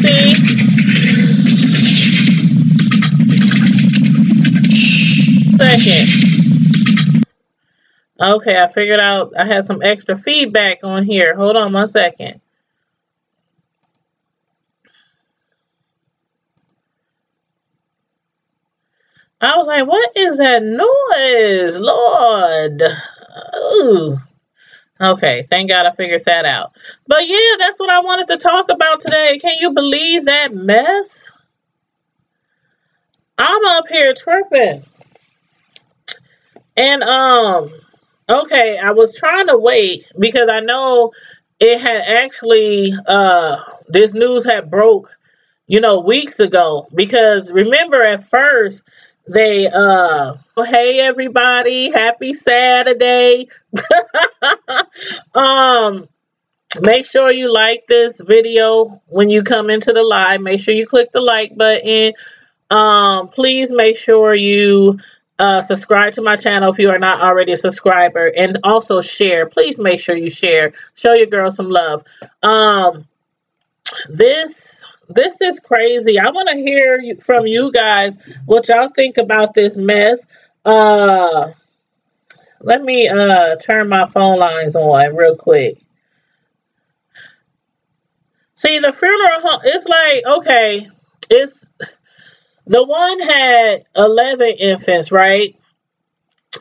see. Second. Okay, I figured out I had some extra feedback on here. Hold on 1 second. I was like, what is that noise? Lord. Ooh. Okay, thank God I figured that out. But yeah, that's what I wanted to talk about today. Can you believe that mess? I'm up here tripping. And okay, I was trying to wait because I know it had actually this news had broke, weeks ago. Because remember at first they hey everybody, happy Saturday. Make sure you like this video when you come into the live. Make sure you click the like button. Please make sure you subscribe to my channel if you are not already a subscriber, and also share. Please make sure you share. Show your girl some love. This is crazy. I want to hear from you guys what y'all think about this mess. Let me turn my phone lines on real quick. See, the funeral home, it's like, okay, it's the one had 11 infants, right?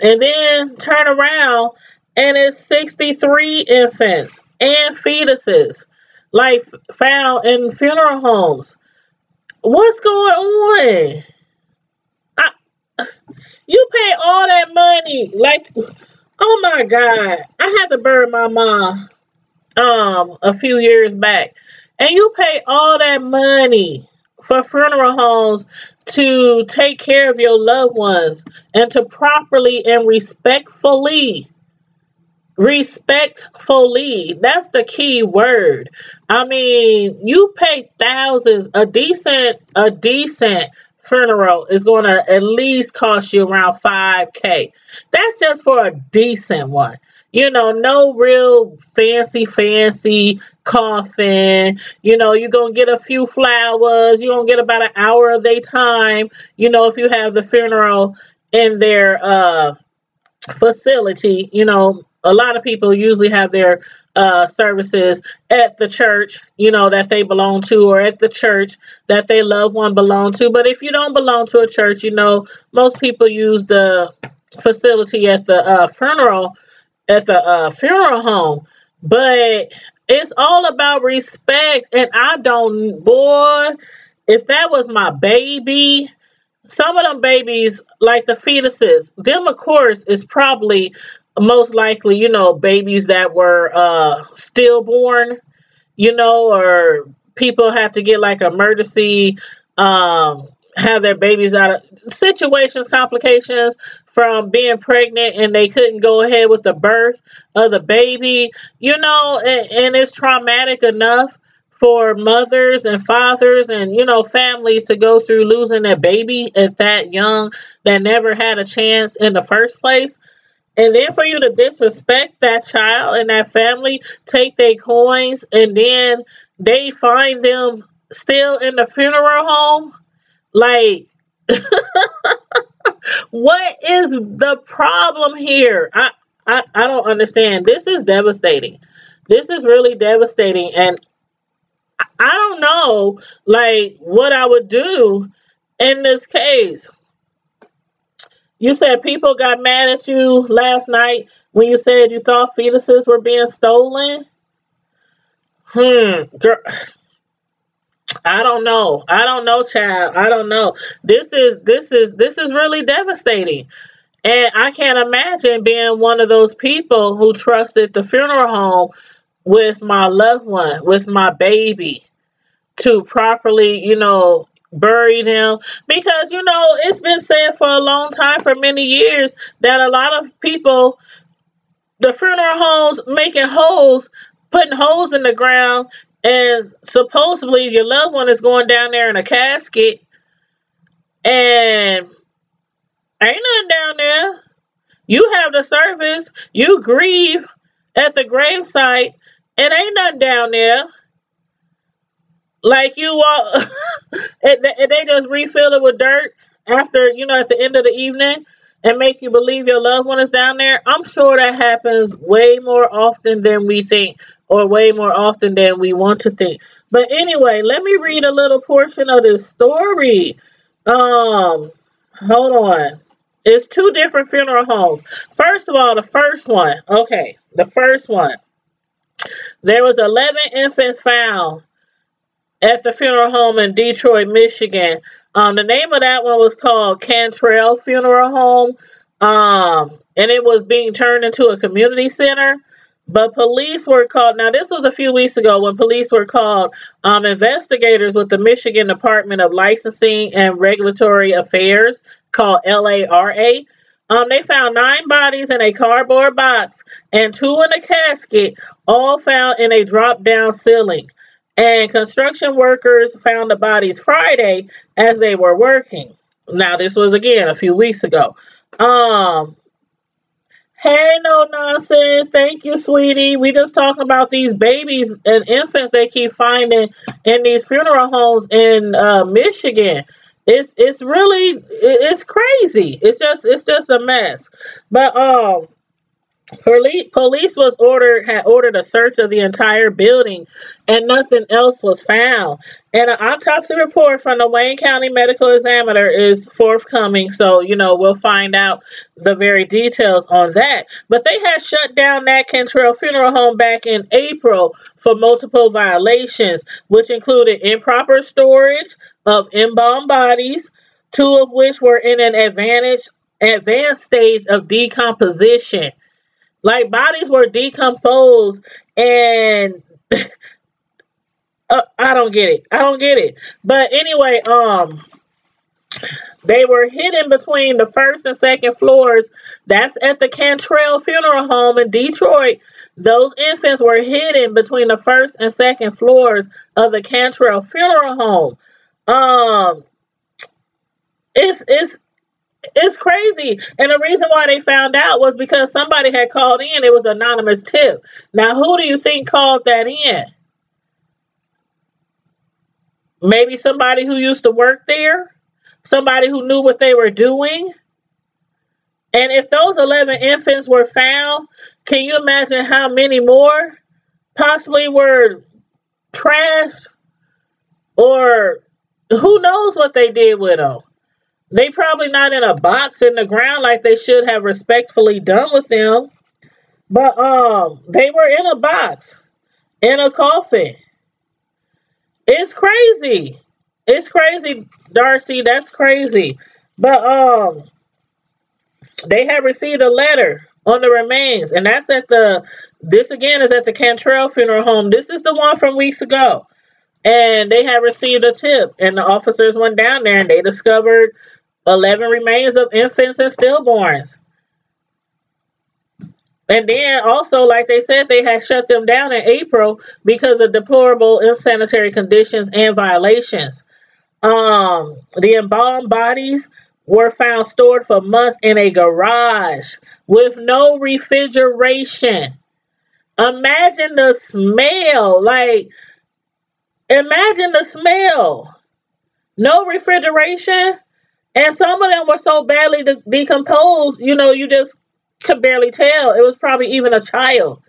And then turn around and it's 63 infants and fetuses like found in funeral homes. What's going on? You pay all that money, like, oh my God. I had to bury my mom a few years back, and you pay all that money for funeral homes to take care of your loved ones and to properly and respectfully, that's the key word. I mean, you pay thousands. A decent funeral is going to at least cost you around $5,000. That's just for a decent one. No real fancy coffin. You're going to get a few flowers. You're going to get about an hour of their time, if you have the funeral in their facility. A lot of people usually have their services at the church, that they belong to, or at the church that their loved one belong to. But if you don't belong to a church, most people use the facility at the funeral home. But it's all about respect. And if that was my baby, some of them babies, like the fetuses, them of course is probably most likely, babies that were stillborn, or people have to get like emergency have their babies out of situations, complications from being pregnant, and they couldn't go ahead with the birth of the baby, and it's traumatic enough for mothers and fathers and, families to go through losing their baby at that young that never had a chance in the first place. And then for you to disrespect that child and that family, take their coins, and then they find them still in the funeral home. Like, what is the problem here? I don't understand. This is devastating. This is really devastating. And I don't know, like, what I would do in this case. You said people got mad at you last night when you said you thought fetuses were being stolen. Girl, I don't know. I don't know, child. I don't know. This is really devastating. And I can't imagine being one of those people who trusted the funeral home with my loved one, with my baby, to properly, bury them. Because, it's been said for a long time, for many years, that a lot of people, the funeral homes making holes, putting holes in the ground, and supposedly your loved one is going down there in a casket, and ain't nothing down there. You have the service, you grieve at the gravesite, and ain't nothing down there. Like you walk, and they just refill it with dirt after, at the end of the evening, and make you believe your loved one is down there. I'm sure that happens way more often than we think, or way more often than we want to think. But anyway, let me read a little portion of this story. Um, Hold on. It's two different funeral homes. First of all, the first one. Okay, the first one. There was 11 infants found at the funeral home in Detroit, Michigan. The name of that one was called Cantrell Funeral Home, and it was being turned into a community center. But police were called. Now, this was a few weeks ago when police were called. Investigators with the Michigan Department of Licensing and Regulatory Affairs, called LARA. They found 9 bodies in a cardboard box and 2 in a casket, all found in a drop down ceiling. And construction workers found the bodies Friday as they were working. Now, this was again a few weeks ago. Um, Hey, no nonsense. Thank you, sweetie. We just talking about these babies and infants they keep finding in these funeral homes in Michigan. It's really it's crazy. It's just a mess. But police had ordered a search of the entire building, and nothing else was found. And an autopsy report from the Wayne County Medical Examiner is forthcoming, so we'll find out the very details on that. But they had shut down that Cantrell Funeral Home back in April for multiple violations, which included improper storage of embalmed bodies, 2 of which were in an advanced stage of decomposition. Like, bodies were decomposed, and I don't get it. I don't get it. But anyway, they were hidden between the first and second floors. That's at the Cantrell Funeral Home in Detroit. Those infants were hidden between the first and second floors of the Cantrell Funeral Home. Um, it's crazy. And the reason why they found out was because somebody had called in. It was an anonymous tip. Now, who do you think called that in? Maybe somebody who used to work there? Somebody who knew what they were doing? And if those 11 infants were found, can you imagine how many more possibly were trashed? Or who knows what they did with them? They probably not in a box in the ground like they should have respectfully done with them. But they were in a box, in a coffin. It's crazy. It's crazy, Darcy. That's crazy. But they have received a letter on the remains, and that's this again is at the Cantrell Funeral Home. This is the one from weeks ago. And they have received a tip, and the officers went down there and they discovered 11 remains of infants and stillborns. And then also, like they said, they had shut them down in April because of deplorable unsanitary conditions and violations. The embalmed bodies were found stored for months in a garage with no refrigeration. Imagine the smell. Like, imagine the smell. No refrigeration. And some of them were so badly decomposed, you just could barely tell. It was probably even a child.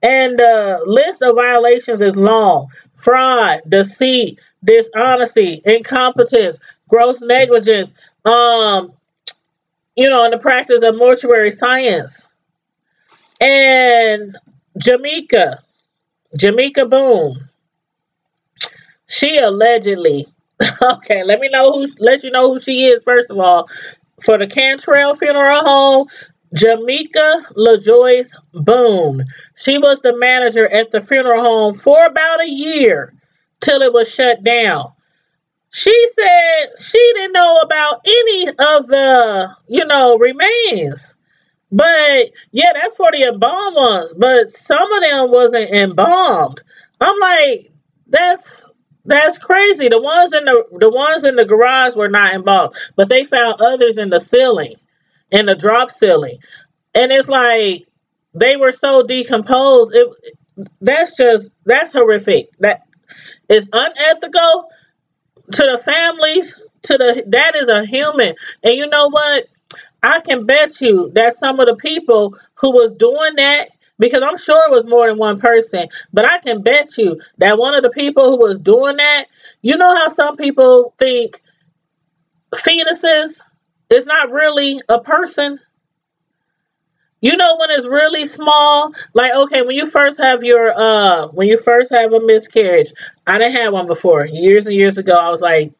And the list of violations is long: fraud, deceit, dishonesty, incompetence, gross negligence, in the practice of mortuary science. And Jamaica Boone, she allegedly, okay, let you know who she is first of all. For the Cantrell Funeral Home, Jamaica LaJoyce Boone. She was the manager at the funeral home for about a year till it was shut down. She said she didn't know about any of the, remains. But yeah, that's for the embalmed ones. But some of them wasn't embalmed. I'm like, that's crazy. The ones in the garage were not embalmed, but they found others in the ceiling, in the drop ceiling. And it's like they were so decomposed. That's horrific. It's unethical to the families, that is a human. And you know what? I can bet you that some of the people who was doing that, because I'm sure it was more than one person, but I can bet you that one of the people who was doing that, you know how some people think fetuses is not really a person? You know when it's really small, like okay, when you first have a miscarriage. I didn't have one before. Years and years ago, I was like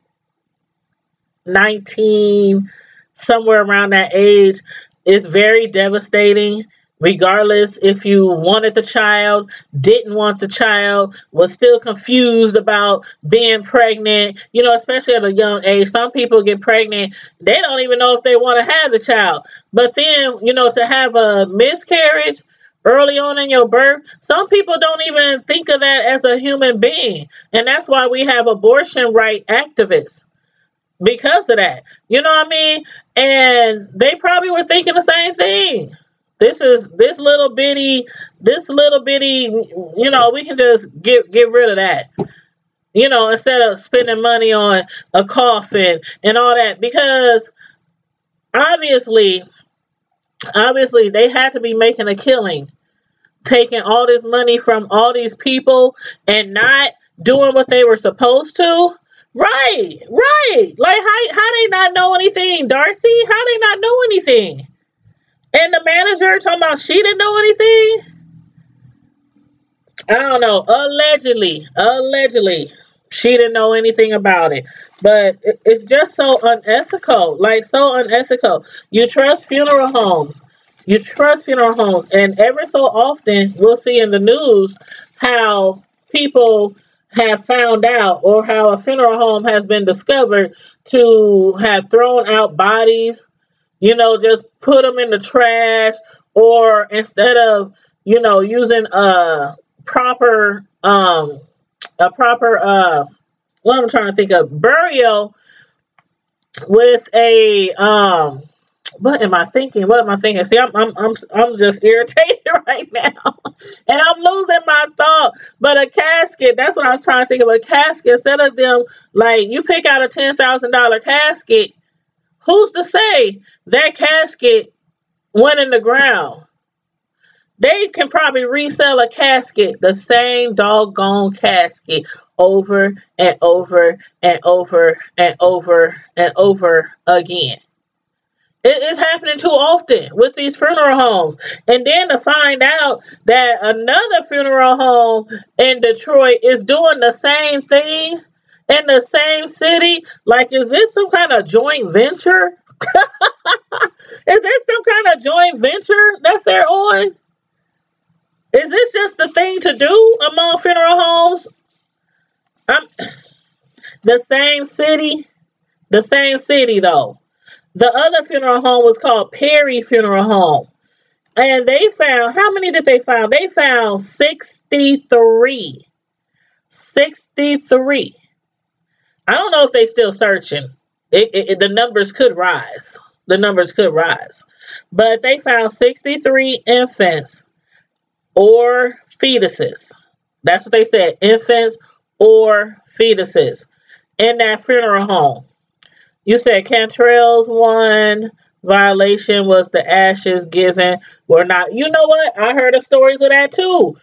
19, somewhere around that age. It's very devastating, regardless if you wanted the child, didn't want the child, was still confused about being pregnant, especially at a young age. Some people get pregnant, they don't even know if they want to have the child. But then, to have a miscarriage early on in your birth, some people don't even think of that as a human being. And that's why we have abortion right activists because of that. You know what I mean? And they probably were thinking the same thing. This little bitty, we can just get rid of that. Instead of spending money on a coffin and all that, because obviously they had to be making a killing, taking all this money from all these people and not doing what they were supposed to. Right, right. Like how they not know anything, Darcy? How they not know anything? And the manager talking about she didn't know anything? I don't know. Allegedly, she didn't know anything about it. But it's just so unethical. Like so unethical. You trust funeral homes. And ever so often we'll see in the news how people have found out, or how a funeral home has been discovered to have thrown out bodies, just put them in the trash, or instead of, using a proper what I'm trying to think of, burial with a what am I thinking? See, I'm just irritated right now, and I'm losing my thought. But a casket, that's what I was trying to think of. A casket, instead of them, like, you pick out a $10,000 casket, who's to say that casket went in the ground? They can probably resell a casket, the same doggone casket, over and over and over and over and over again. It is happening too often with these funeral homes. And then to find out that another funeral home in Detroit is doing the same thing in the same city. Like, is this some kind of joint venture? Is this some kind of joint venture that they're on? Is this just the thing to do among funeral homes? The same city though. The other funeral home was called Perry Funeral Home. And they found, how many did they find? They found 63. 63. I don't know if they still searching. The numbers could rise. But they found 63 infants or fetuses. That's what they said, infants or fetuses in that funeral home. You said Cantrell's one violation was the ashes given were not. You know what? I heard of stories of that too.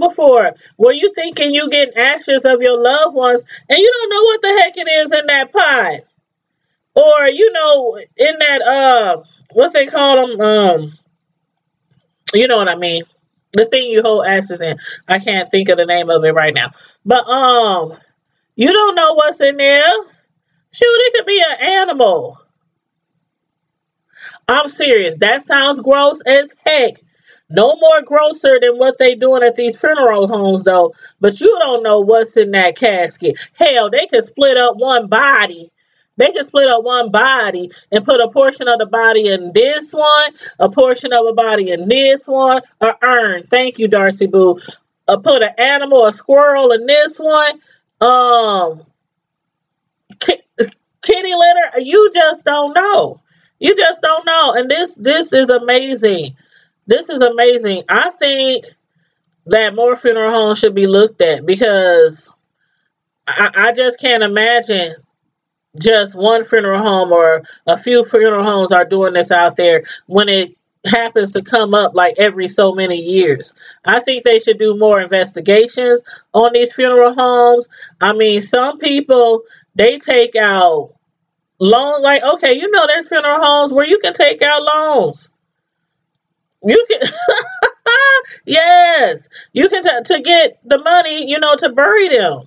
Before. Were you thinking you getting ashes of your loved ones and you don't know what the heck it is in that pot? Or, in that, what they call them, you know what I mean? The thing you hold ashes in. I can't think of the name of it right now. But, you don't know what's in there. Shoot, it could be an animal. I'm serious. That sounds gross as heck. No more grosser than what they doing at these funeral homes, though. But you don't know what's in that casket. Hell, they could split up one body. And put a portion of the body in this one, a portion of a body in this one, a urn. Thank you, Darcy Boo. Put an animal, a squirrel in this one. Kitty litter. You just don't know. And this is amazing. I think that more funeral homes should be looked at, because I just can't imagine just one funeral home or a few funeral homes are doing this out there when it happens to come up like every so many years. I think they should do more investigations on these funeral homes. I mean, some people, they take out loans. Like, okay, there's funeral homes where you can take out loans. You can, yes, you can to get the money, to bury them.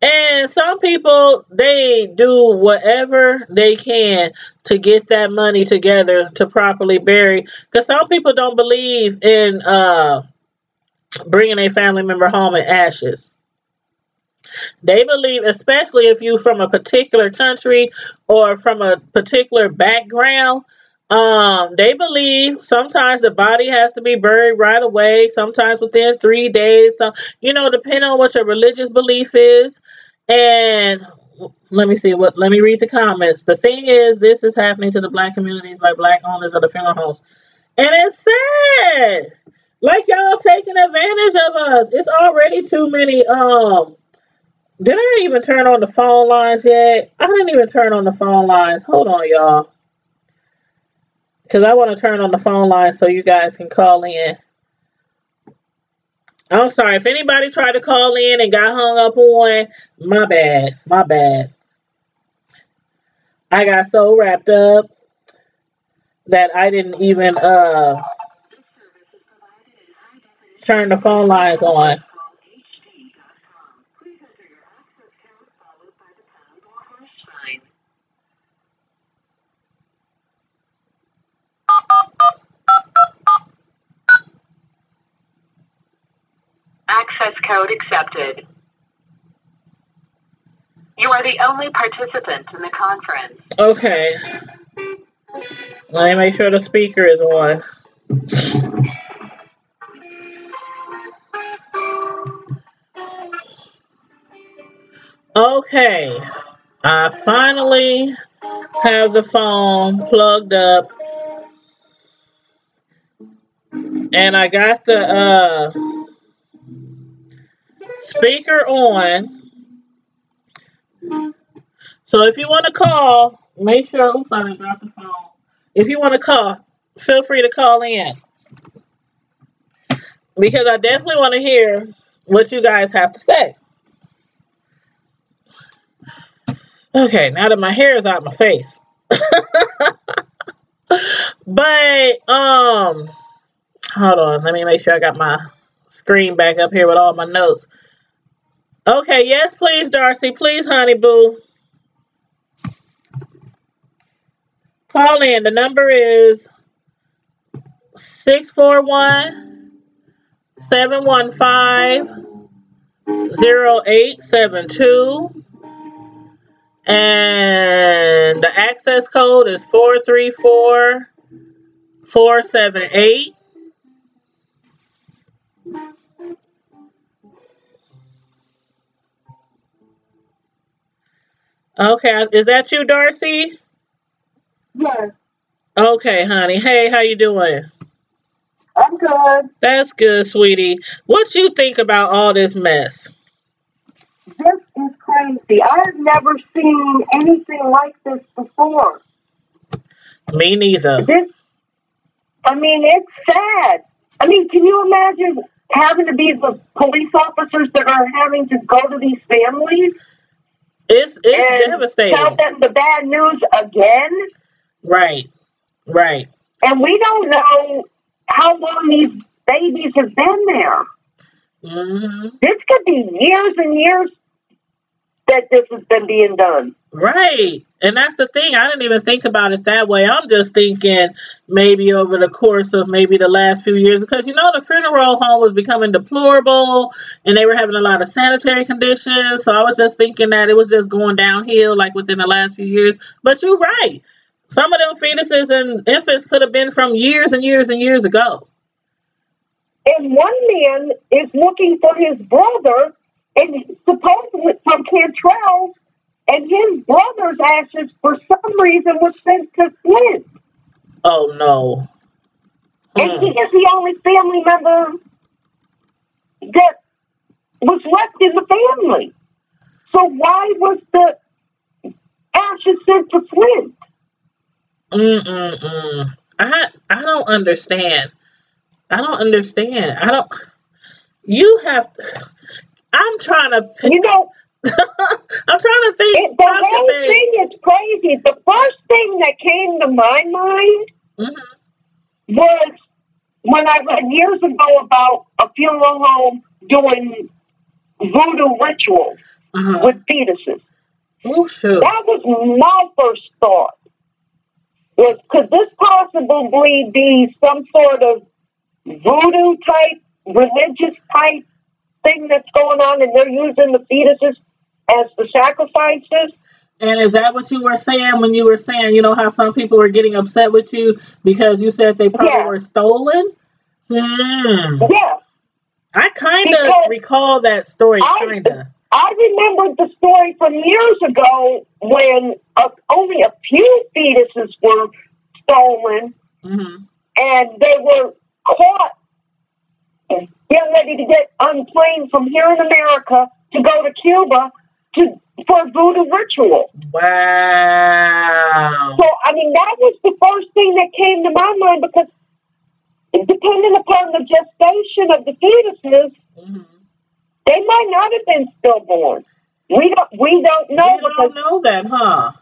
And some people, they do whatever they can to get that money together to properly bury. Because some people don't believe in bringing a family member home in ashes. They believe, especially if you from a particular country or from a particular background, they believe sometimes the body has to be buried right away, sometimes within 3 days. So, depending on what your religious belief is. And let me read the comments. The thing is, this is happening to the black communities by black owners of the funeral homes. And it's sad. Like, y'all taking advantage of us. It's already too many, did I even turn on the phone lines yet? I didn't even turn on the phone lines. Hold on, y'all. Because I want to turn on the phone line so you guys can call in. I'm sorry. If anybody tried to call in and got hung up on, my bad. My bad. I got so wrapped up that I didn't even turn the phone lines on. Access code accepted. You are the only participant in the conference. Okay. Let me make sure the speaker is on. Okay. I finally have the phone plugged up. And I got the speaker on. So if you want to call, make sure. Oops, I dropped the phone. If you want to call, feel free to call in. Because I definitely want to hear what you guys have to say. Okay, now that my hair is out my face. But, hold on. Let me make sure I got my screen back up here with all my notes. Okay, yes, please, Darcy. Please, honey boo. Call in. The number is 641-715-0872. And the access code is 434478. Okay, is that you, Darcy? Yes. Okay, honey. Hey, how you doing? I'm good. That's good, sweetie. What you think about all this mess? This is crazy. I've never seen anything like this before. Me neither. It's sad. Can you imagine having to be the police officers that are having to go to these families? It's devastating. Tell them the bad news again? Right. And we don't know how long these babies have been there. Mm-hmm. This could be years and years that this has been being done. Right. And that's the thing. I didn't even think about it that way. I'm just thinking maybe over the course of maybe the last few years, because the funeral home was becoming deplorable and they were having a lot of sanitary conditions. So I was just thinking that it was just going downhill like within the last few years. But you're right. Some of them fetuses and infants could have been from years and years and years ago. And one man is looking for his brother, and supposedly from Cantrell, and his brother's ashes for some reason was sent to Flint. Oh no. And he is the only family member that was left in the family. So why was the ashes sent to Flint? I don't understand. I don't understand. I don't. You have. I'm trying to. You know, I'm trying to think. the whole thing is crazy. The first thing that came to my mind was when I read years ago about a funeral home doing voodoo rituals with fetuses. Oh, sure. That was my first thought. Was, could this possibly be some sort of voodoo type, religious type thing that's going on, and they're using the fetuses as the sacrifices? And is that what you were saying when you were saying, you know, how some people were getting upset with you because you said they probably were stolen? Yeah. I kind of recall that story, kind of. I remembered the story from years ago when only a few fetuses were stolen, and they were caught getting ready to get on a plane from here in America to go to Cuba for a voodoo ritual. Wow. So, I mean, that was the first thing that came to my mind, because depending upon the gestation of the fetuses, they might not have been stillborn. We don't know. We don't know that, huh?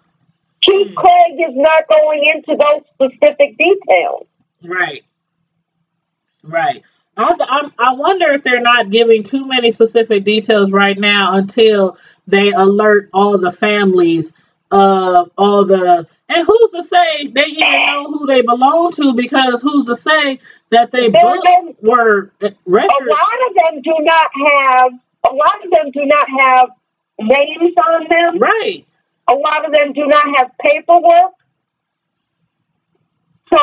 Chief Craig is not going into those specific details. Right. I wonder if they're not giving too many specific details right now until they alert all the families of all the. And who's to say they even know who they belong to? Because who's to say that they books were records? A lot of them do not have names on them. Right. A lot of them do not have paperwork. So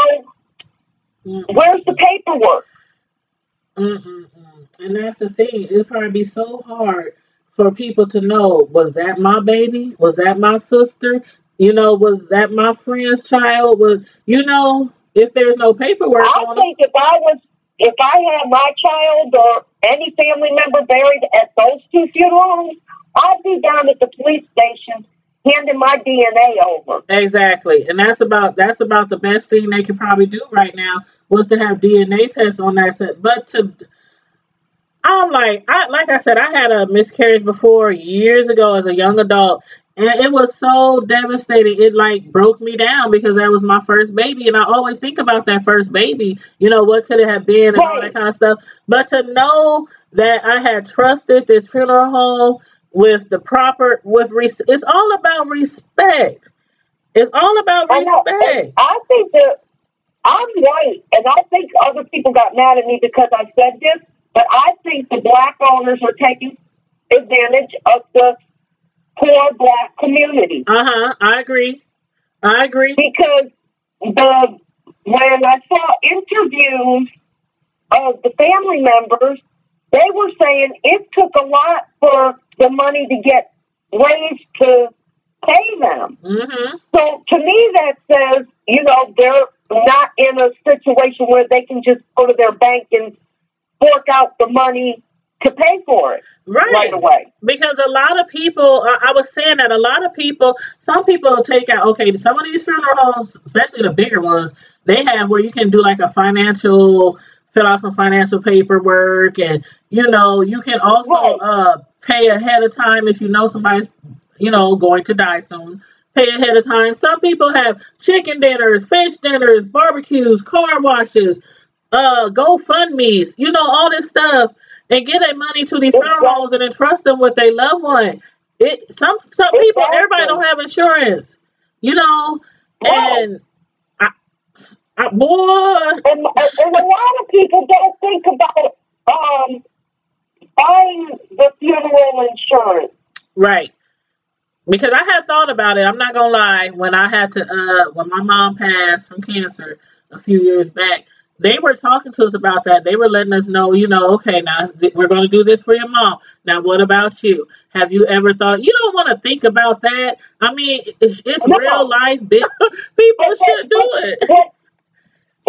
where's the paperwork? And that's the thing. It'd probably be so hard for people to know, was that my baby? Was that my sister? You know, was that my friend's child? If there's no paperwork I think if I had my child or any family member buried at those two funeral homes, I'd be down at the police station handing my DNA over. Exactly. And that's about the best thing they could probably do right now, was to have DNA tests on that set. But like I said, I had a miscarriage before years ago as a young adult, and it was so devastating. It like broke me down because that was my first baby, and I always think about that first baby. You know, what could it have been and all that kind of stuff. But to know that I had trusted this funeral home with the proper, it's all about respect. It's all about respect. I think that I'm white, and I think other people got mad at me because I said this, but I think the black owners are taking advantage of the poor black community. I agree. Because when I saw interviews of the family members, they were saying it took a lot for the money to get raised to pay them. So to me, that says, they're not in a situation where they can just go to their bank and fork out the money to pay for it right away. Because a lot of people, I was saying that a lot of people, some people take out, some of these funeral homes, especially the bigger ones, they have where you can do like fill out some financial paperwork, and you can also pay ahead of time if you know somebody's going to die soon. Pay ahead of time. Some people have chicken dinners, fish dinners, barbecues, car washes, GoFundMe's, all this stuff, and give their money to these funeral homes and entrust them with their loved one. Some people, everybody don't have insurance, and and a lot of people don't think about buying the funeral insurance. Right. Because I had thought about it. I'm not gonna lie. When I had to, when my mom passed from cancer a few years back, they were talking to us about that. They were letting us know, okay, now we're going to do this for your mom. Now, what about you? Have you ever thought, you don't want to think about that? I mean, it's real life. People should do it.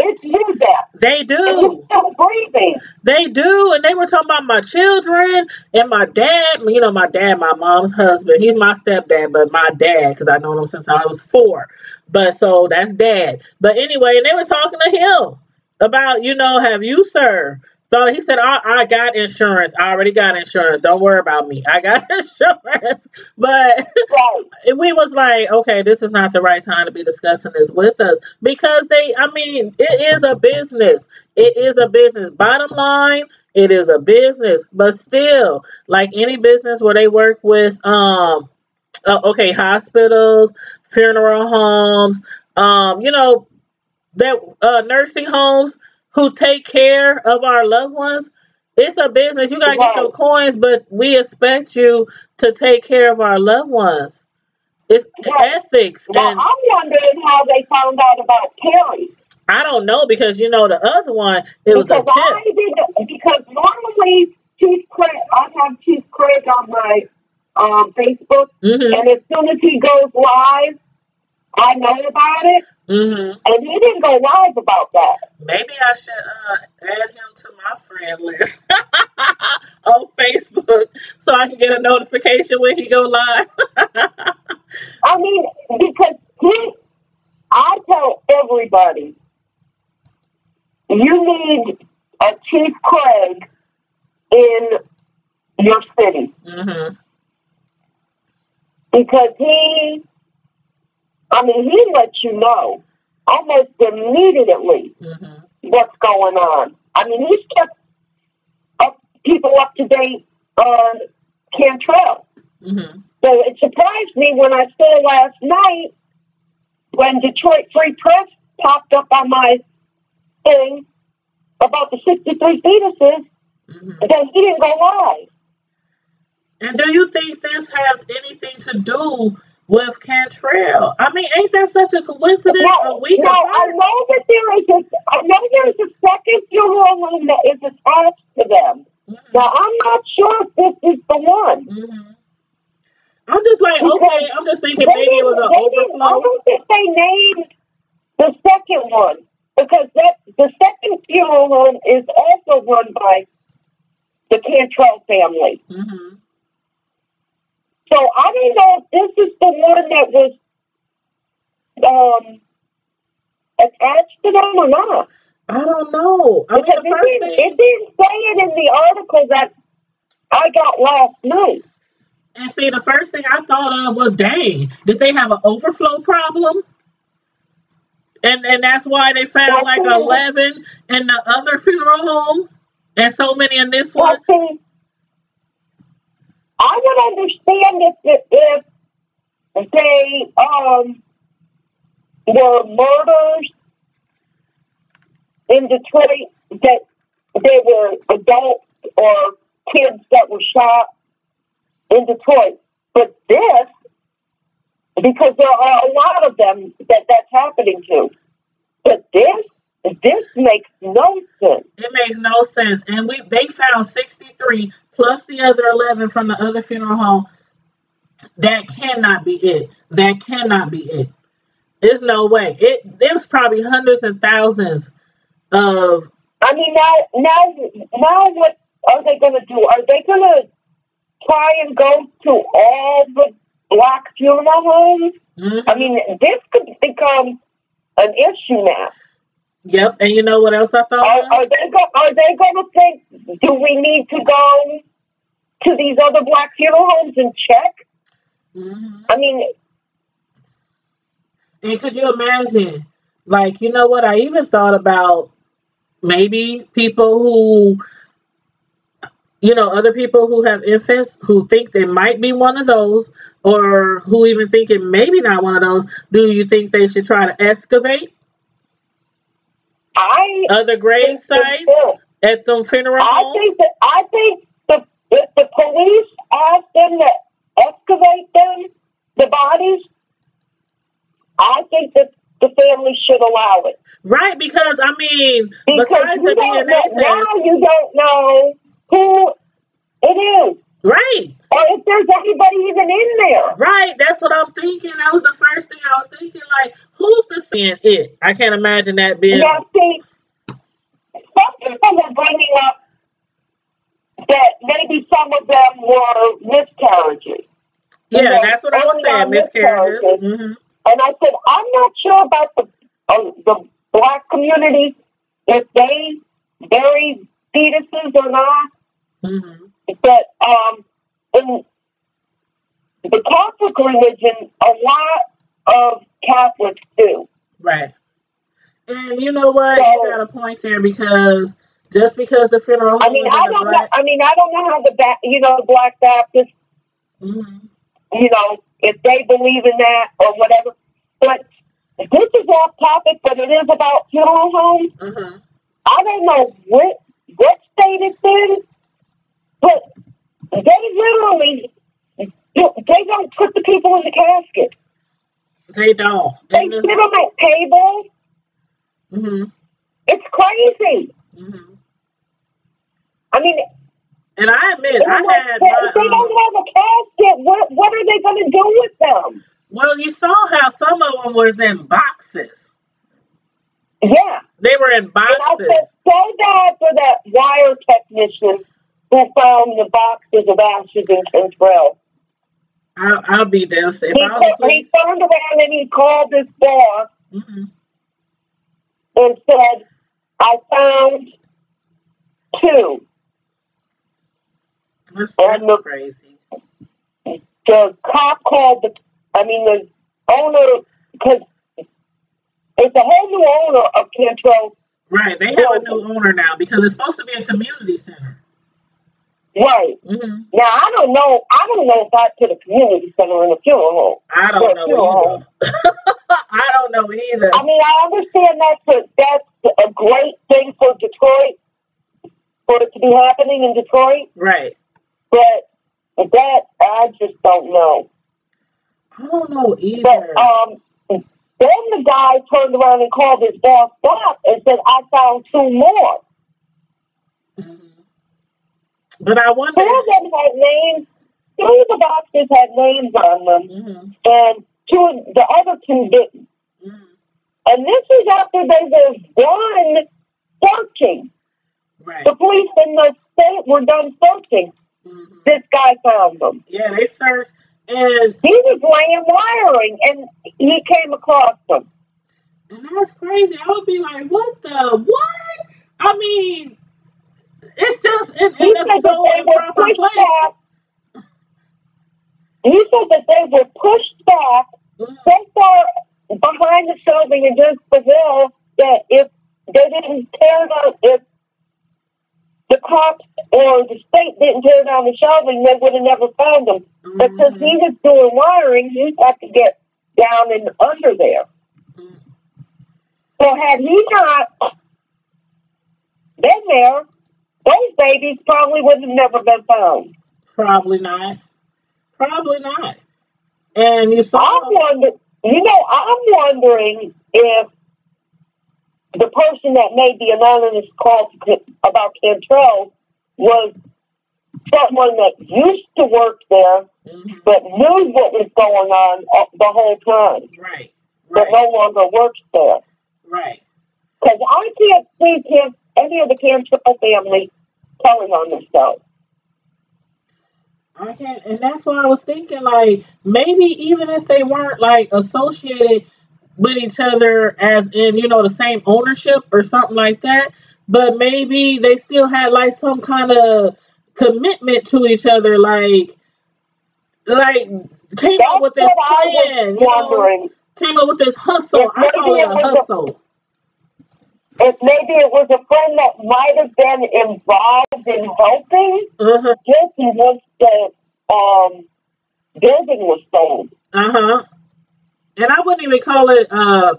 It's your death. They And you're do. still breathing. They do. And they were talking about my children and my dad. You know, my dad, my mom's husband. He's my stepdad, but my dad, because I known him since I was 4. But so that's dad. But anyway, and they were talking to him about, have you, sir? So he said, I got insurance. I already got insurance. Don't worry about me. I got insurance. But Right. we was like, okay, this is not the right time to be discussing this with us because it is a business. It is a business. Bottom line, it is a business. But still, like any business where they work with, okay, hospitals, funeral homes, that nursing homes who take care of our loved ones. It's a business. You gotta get your Right. coins, but we expect you to take care of our loved ones. It's Right. ethics, Now, and I'm wondering how they found out about Terry. I don't know because the other one it was a Because tip. because normally Chief Craig, I have Chief Craig on my Facebook, Mhm. and as soon as he goes live, I know about it, Mhm. and he didn't go live about that. Maybe I should add him to my friend list on Facebook so I can get a notification when he go live. I mean, because I tell everybody, you need a Chief Craig in your city Mhm. because he lets you know almost immediately Mhm. what's going on. I mean, he's kept people up to date on Cantrell. Mhm. So it surprised me when I saw last night when Detroit Free Press popped up on my thing about the 63 fetuses Mhm. that he didn't go live. And do you think this has anything to do with Cantrell? Ain't that such a coincidence? A week Now I apart? know that there's a second funeral home that is attached to them. Mhm. Now I'm not sure if this is the one. Mhm. I'm just like, Because okay, I'm just thinking they maybe it was didn't, an they didn't, I overflow. don't think they named the second one because the second funeral home is also run by the Cantrell family. Hmm. So I don't know if this is the one that was attached to them or not. I don't know. Because The first it thing, didn't say it in the article that I got last night. and see, the first thing I thought of was, dang, did they have an overflow problem? And that's why they found Well, like see, 11 in the other funeral home and so many in this well, one. see, I would understand if they were murders in Detroit that they were adults or kids that were shot in Detroit. But this, because there are a lot of them that's happening to, but this makes no sense. It makes no sense. And they found 63 plus the other 11 from the other funeral home. That cannot be it. That cannot be it. There's no way. There was probably hundreds and thousands of. I mean, now, what are they going to do? Are they going to try and go to all the black funeral homes? Mm-hmm. I mean, this could become an issue now. Yep. And you know what else I thought? Are they going to think? Do we need to go to these other black funeral homes and check? Mm-hmm. I mean, and could you imagine? Like, you know what? I even thought about maybe people who, other people who have infants who think they might be one of those, or who even think it maybe not one of those. Do you think they should try to excavate other grave sites at them funeral homes? I think if the police ask them to excavate the bodies, I think that the family should allow it. Right, because Because besides the DNA test, now you don't know who it is. Right. or if there's anybody even in there. Right. That's what I'm thinking. That was the first thing I was thinking. Like, who's the seeing it? I can't imagine that being. Now, see, some people are bringing up that maybe some of them were miscarriages. Yeah, that's what I was early saying. on Miscarriages. Mm-hmm. And I said, I'm not sure about the black community, if they bury fetuses or not. Mm-hmm. But in the Catholic religion, a lot of Catholics do. Right. And you know what? So, You got a point there, because just because the funeral home I mean, is I in a don't know. black. I mean, I don't know how the Black Baptists, Mm-hmm. if they believe in that or whatever. But this is off topic, but it is about funeral homes. Mm-hmm. I don't know what state it's in, but they literally they don't put the people in the casket. They don't. They sit them at tables. Mm-hmm. It's crazy. Mm-hmm. I mean, and I admit, I had if they don't have a casket, what are they going to do with them? Well, you saw how some of them was in boxes. Yeah. They were in boxes. And I felt so bad for that wire technician who found the boxes of ashes in Cantrell. I'll be there. He turned around and he called his boss mm-hmm. and said, I found 2. That's crazy. The cop called the owner, because it's a whole new owner of Cantrell. Right, they have a new owner now because it's supposed to be a community center. Right. Mm-hmm. Now I don't know if I put a community center in a funeral home. I don't know either. I don't know either. I mean, I understand that's a great thing for Detroit, for it to be happening in Detroit. Right. But that I just don't know. I don't know either. But then the guy turned around and called his boss back and said, I found 2 more. Mm-hmm. But I wonder. 2 of them had names. 2 of the boxes had names on them, mm-hmm. and the other 2 didn't. Mm-hmm. And this is after they were done searching. Right. The police in the state were done searching. Mm-hmm. This guy found them. Yeah, they searched, and he was laying wiring, and he came across them. And that's crazy. I would be like, what? I mean, it's just in a so improper place. He said that they were pushed back so far behind the shelving against the wall that if they didn't tear down, if the cops or the state didn't tear down the shelving, they would have never found them. Mm-hmm. But since he was doing wiring, he had to get down and under there. Mm-hmm. So had he not been there, those babies probably would have never been found. Probably not. And you saw. I'm wondering if the person that made the anonymous call about Cantrell was someone that used to work there, mm-hmm. but knew what was going on the whole time. Right. But no longer works there. Right. Because I can't see any of the Cantrell family telling on themselves. I can't, and that's why I was thinking, like, maybe even if they weren't like associated with each other as in, the same ownership or something like that, but maybe they still had like some kind of commitment to each other, like came up with this plan, came up with this hustle. I call it a hustle. If maybe it was a friend that might have been involved in helping, just once the building was sold. And I wouldn't even call it,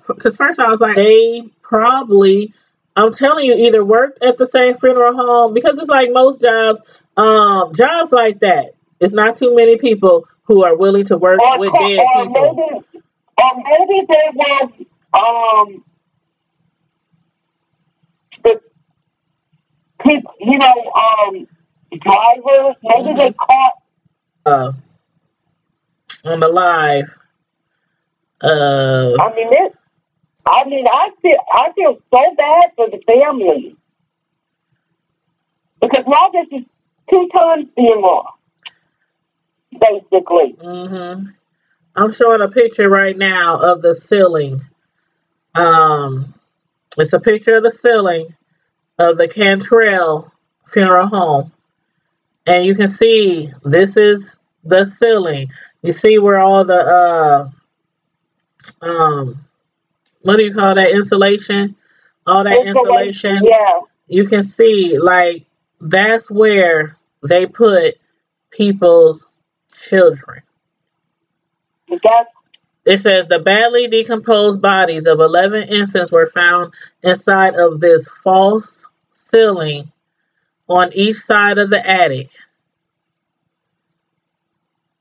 because first I was like, they probably, I'm telling you, either worked at the same funeral home, because it's like most jobs, jobs like that, it's not too many people who are willing to work with dead people. Maybe there was, the people, drivers. Maybe they caught. Uh, on the live. Uh, I mean, I feel so bad for the family because now this is 2 times being lost, basically. I'm showing a picture right now of the ceiling. Um, it's a picture of the ceiling of the Cantrell Funeral Home. And you can see this is the ceiling. You see where all the what do you call that, insulation? All that insulation. Yeah. You can see like that's where they put people's children. That's It says the badly decomposed bodies of 11 infants were found inside of this false ceiling on each side of the attic.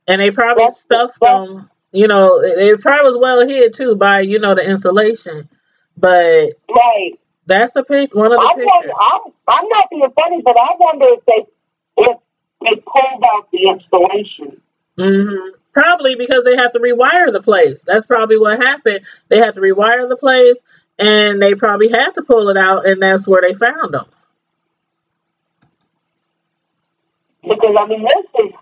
And they probably stuffed them, you know, it probably was well hid too by, you know, the insulation. But right. That's a pic, one of the pictures. I'm not being funny, but I wonder if they pulled out the installation. Probably because they have to rewire the place. That's probably what happened. They have to rewire the place, and they probably had to pull it out, and that's where they found them. Because I mean, this is.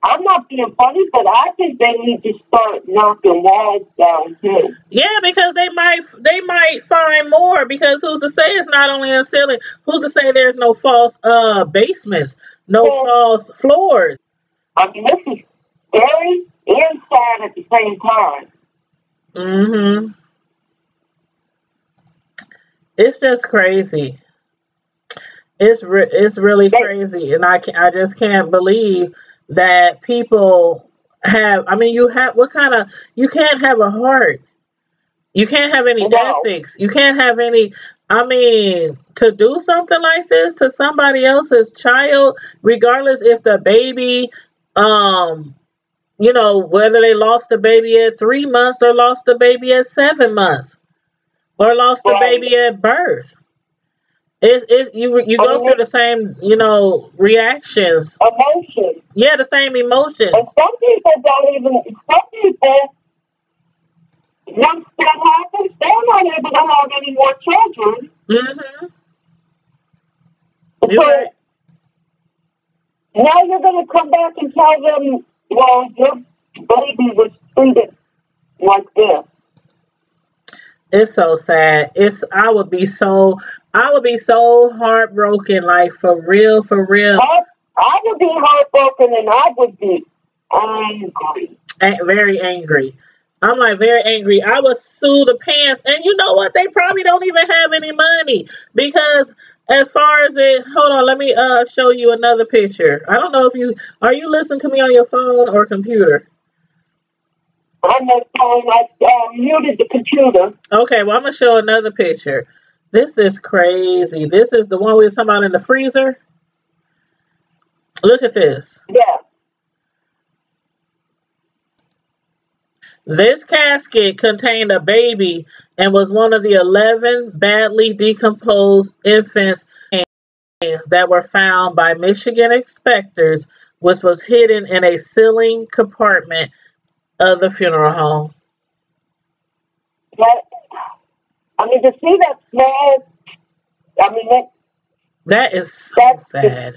I'm not being funny, but I think they need to start knocking walls down too. Yeah, because they might find more. Because who's to say it's not only a ceiling? Who's to say there's no false basements, no false floors? I mean, this is scary and sad at the same time. It's just crazy. It's really crazy, and I just can't believe that people have. I mean, you can't have a heart. You can't have any ethics. You can't have any. I mean, to do something like this to somebody else's child, regardless if the baby, you know, whether they lost the baby at 3 months or lost the baby at 7 months or lost the baby at birth. You go through the same, you know, reactions. Emotions. Yeah, the same emotions. And some people don't even. Some people, once that happens, they're not able to have any more children. You're right. Now you're going to come back and tell them, well, your baby was treated like this. It's so sad. I would be so heartbroken, like for real. I would be heartbroken and I would be angry. Very angry. I'm like very angry. I would sue the pants. And you know what? They probably don't even have any money. Because as far as hold on, let me show you another picture. I don't know if are you listening to me on your phone or computer? On my phone, I muted the computer. Okay, well, I'm going to show another picture. This is crazy. This is the one we were talking about in the freezer. Look at this. Yeah. This casket contained a baby and was one of the 11 badly decomposed infants that were found by Michigan inspectors, which was hidden in a ceiling compartment of the funeral home. I mean, to see that small, I mean, that is so sad.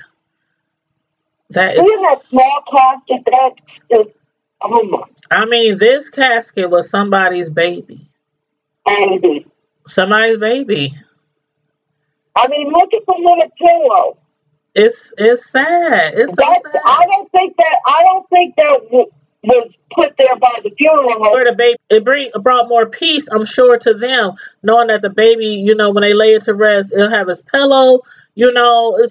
Seeing that small casket, that's just, oh my. I mean, this casket was somebody's baby. Somebody's baby. I mean, look at the little pillow. It's sad. It's so sad. I don't think that was put there by the funeral home. Where the baby, it brought more peace, I'm sure, to them, knowing that the baby, you know, when they lay it to rest, it'll have his pillow. You know, I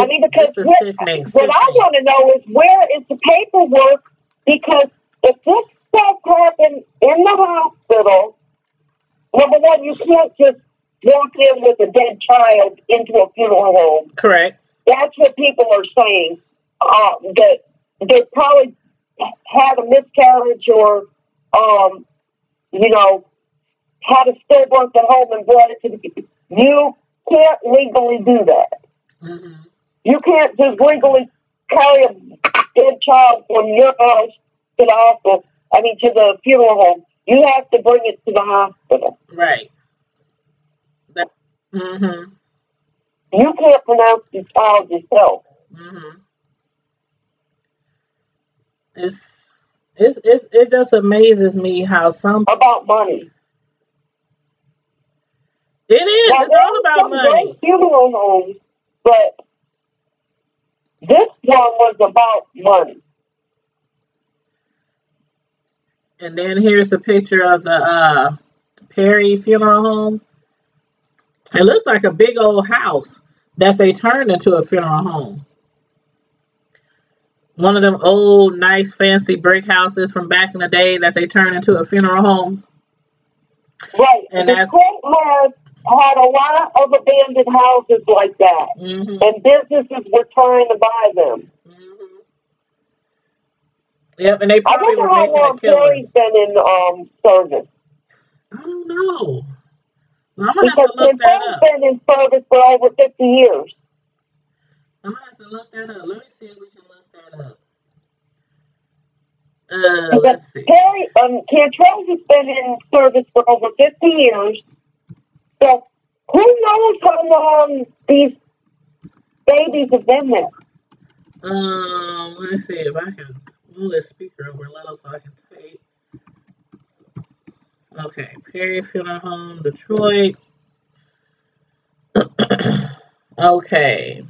mean, because what I want to know is where is the paperwork? Because if this stuff happened in the hospital, number one, you can't just walk in with a dead child into a funeral home. Correct. That's what people are saying. That they probably had a miscarriage or, you know, had a stillbirth at home and brought it to the You can't legally do that. Mm-hmm. You can't just legally carry a dead child from your house to the hospital. To the funeral home. You have to bring it to the hospital. Right. Mm-hmm. You can't pronounce the child yourself. Mm-hmm. It just amazes me how some About money. it is. Now, It's all about there are some money. great funeral homes, but this one was about money. And then here's a picture of the Perry Funeral Home. It looks like a big old house that they turned into a funeral home. One of them old, nice, fancy brick houses from back in the day that they turned into a funeral home. Right. And Detroit has had a lot of abandoned houses like that. Mm-hmm. And businesses were trying to buy them. Mm-hmm. Yep, and they I probably wonder were how making a long killing. Perry's been in service. I don't know. Well, I'm gonna have Because to look that Cantel's up. been in service for over 50 years. I'm gonna have to look that up. Let me see if we can look that up. Because Let's see. Cantrell's has been in service for over 50 years. So who knows how long these babies have been there? Let me see if I can move this speaker over a little so I can tape. Okay, Perry Funeral Home, Detroit. Okay.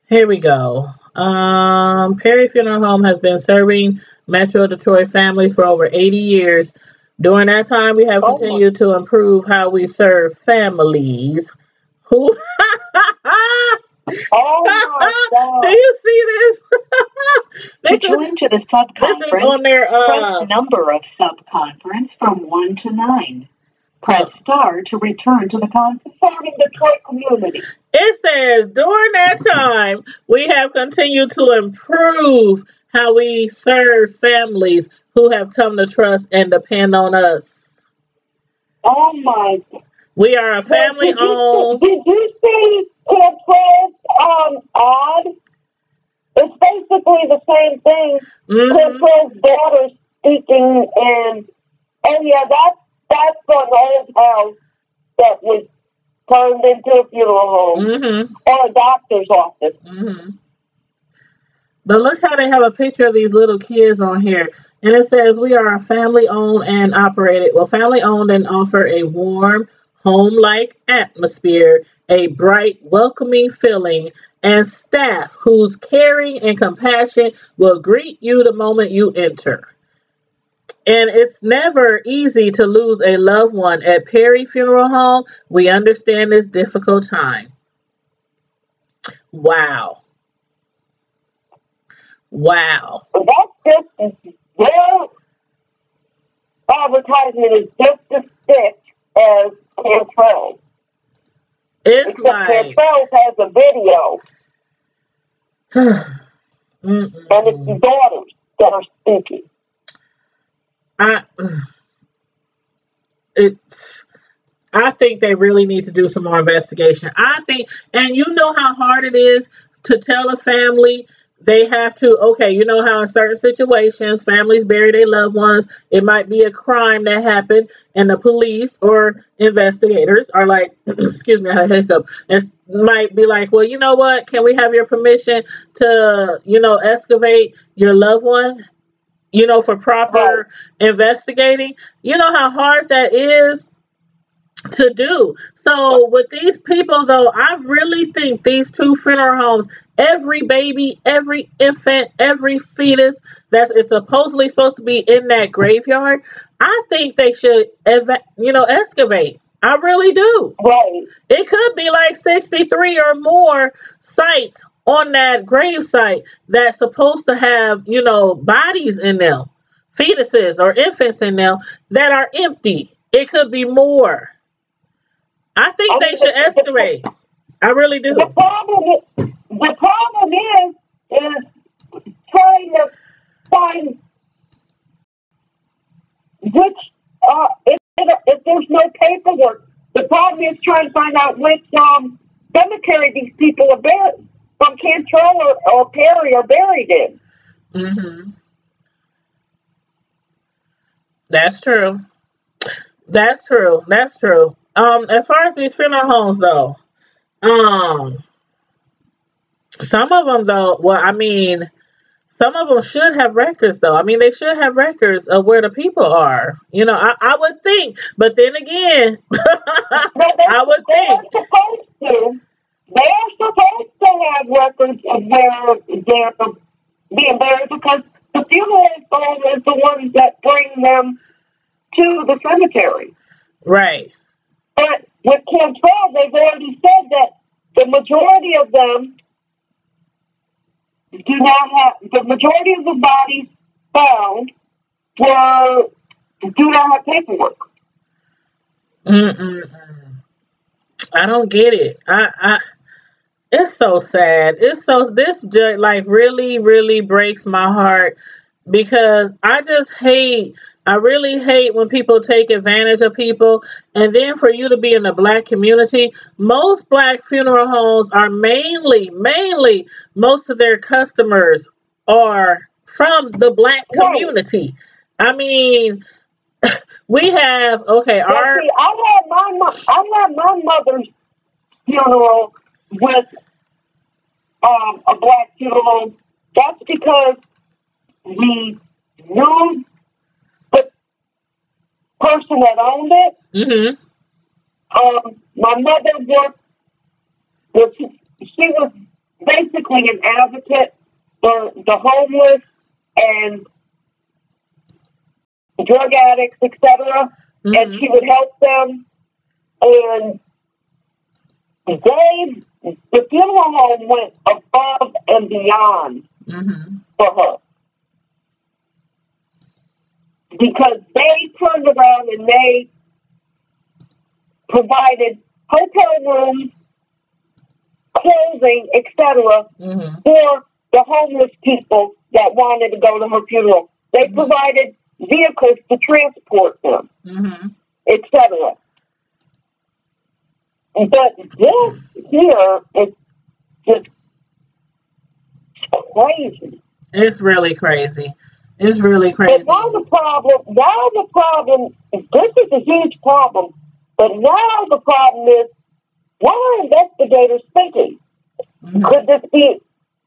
Here we go. Perry Funeral Home has been serving Metro Detroit families for over 80 years. During that time, we have continued to improve how we serve families who. Oh my God. Do you see this? To join to the This is subconference, on their press number of subconference from 1 to 9. Press star to return to the conference. Serving Detroit community. It says during that time we have continued to improve how we serve families who have come to trust and depend on us. Oh my God. We are a family owned. Did you see Cantrell's ad? It's basically the same thing. Mm-hmm. Cantrell's daughter speaking, and that's an old house that was turned into a funeral home Mm-hmm. or a doctor's office. Mm-hmm. But look how they have a picture of these little kids on here. And it says we are family owned and operated. Well, family owned and offer a warm, home-like atmosphere, a bright, welcoming feeling, and staff whose caring and compassion will greet you the moment you enter. And it's never easy to lose a loved one. At Perry Funeral Home, we understand this difficult time. Wow. Wow. That's just their advertisement is just as thick as Cantrell's. It's Except like Cantrell's has a video, and it's the daughters that are speaking. I think they really need to do some more investigation. I think, and you know how hard it is to tell a family they have to, okay, you know how in certain situations families bury their loved ones. It might be a crime that happened and the police or investigators are like, excuse me, I had a hiccup. It might be like, well, you know what? Can we have your permission to, excavate your loved one, for proper investigating? You know how hard that is to do. So with these people, though, I really think these two funeral homes, every baby, every infant, every fetus that is supposedly supposed to be in that graveyard, I think they should, excavate. I really do. Right. It could be like 63 or more sites on that grave site that's supposed to have, bodies in them, fetuses or infants in them that are empty. It could be more. I think they should excavate. I really do. The problem is trying to find which if there's no paperwork, The problem is trying to find out which cemetery these people are buried from Cantrell or Perry are buried in. Mm-hmm. That's true. That's true. That's true. As far as these funeral homes, though, um, some of them, though, well, I mean, some of them should have records, though. I mean, they should have records of where the people are. You know, I would think, but then again, No, I would they are think, supposed to. They are supposed to have records of where they're being buried because the funeral home is the ones that bring them to the cemetery. right. But with Cantrell, they've already said that the majority of them do not have, the majority of the bodies found were, do not have paperwork. Mm-mm-mm. I don't get it. It's so sad. It's so this just like really, really breaks my heart because I really hate when people take advantage of people. And then for you to be in the black community, most black funeral homes are mainly, most of their customers are from the black Right. community. I mean, we have, okay, Now, see, I had my mother's funeral with a black funeral. That's because we knew the person that owned it. hmm My mother she was basically an advocate for the homeless and drug addicts, etc. And hmm she would help them. And the funeral home went above and beyond hmm for her because they turned around and they provided hotel rooms, clothing, etc. hmm for the homeless people that wanted to go to her funeral. They provided vehicles to transport them, hmm etc. But this here is just crazy. It's really crazy. It's really But crazy. now the problem, this is a huge problem. But now the problem is, what are investigators thinking? hmm Could this be